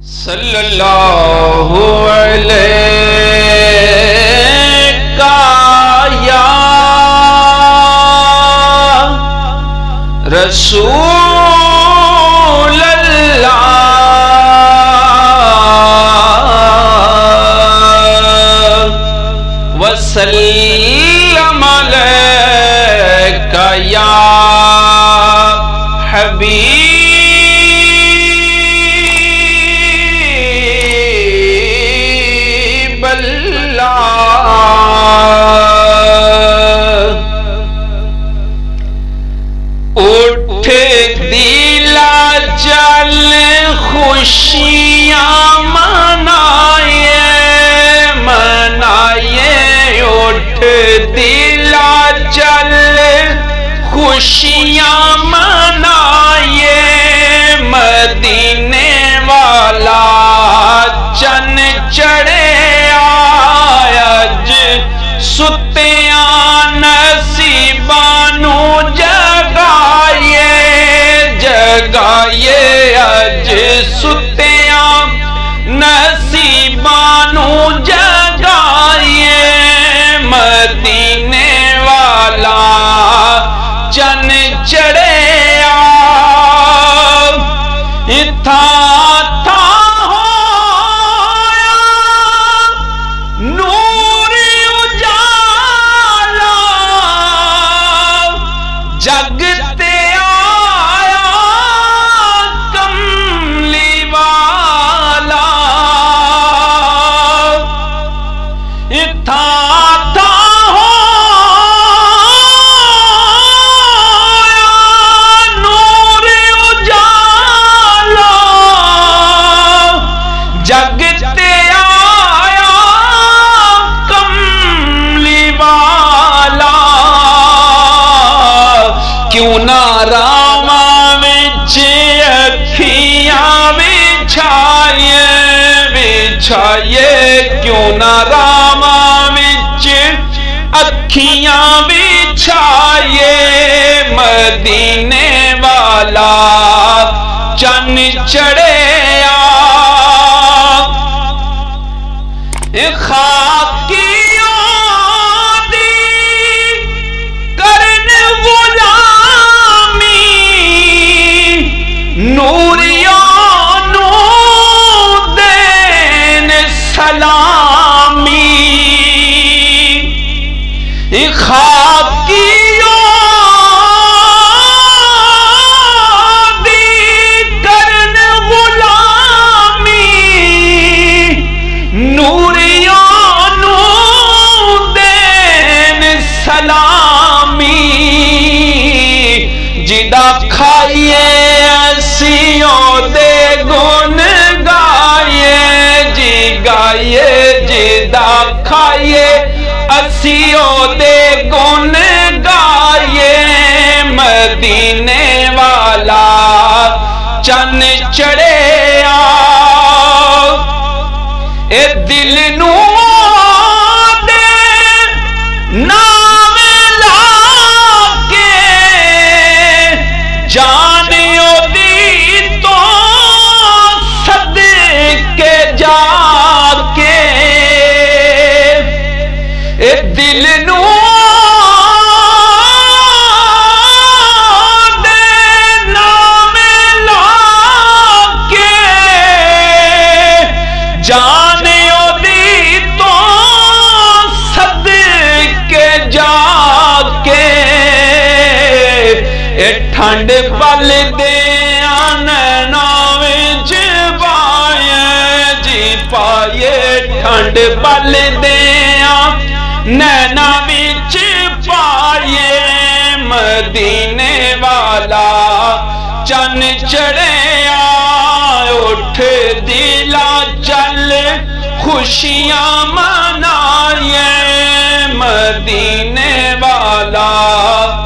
صلی اللہ علیہ یا رسول اللہ وسلم علیک یا حبیب اٹھ دلا چل خوشیاں منائے منائے اٹھ دلا چل خوشیاں منائے مدینے والا چن چڑھے آج ستیاں نصیبانو جگائے جگائے اج ستیاں نصیبانو جگائے مدینے والا چن چڑھے تھا جگتے آیا کملی والا تھا نور اجالا جگتے آیا کملی والا کیوں نہ راواں وچ اکھیاں بچھائے بچھائے کیوں نہ راواں وچ اکھیاں بچھائے مدینے والا چن چڑھے جدا کھائیے اسیوں دے گن گائیے جی گائیے جدا کھائیے اسیوں دے گن گائیے مدینے والا چن چڑھے اے دل نو دے نام لا کے جانیو دی تو صدقے جا کے اے دل نو دے نام لا کے جانیو دی تو صدقے جا کے اے ٹھنڈ پل دے آننا وچ پائے جی پائے ٹھنڈ پل دے آننا وچ پائے مدینے والا چن چڑھے اٹھ دلا چل خوشیاں منائے مدینے والا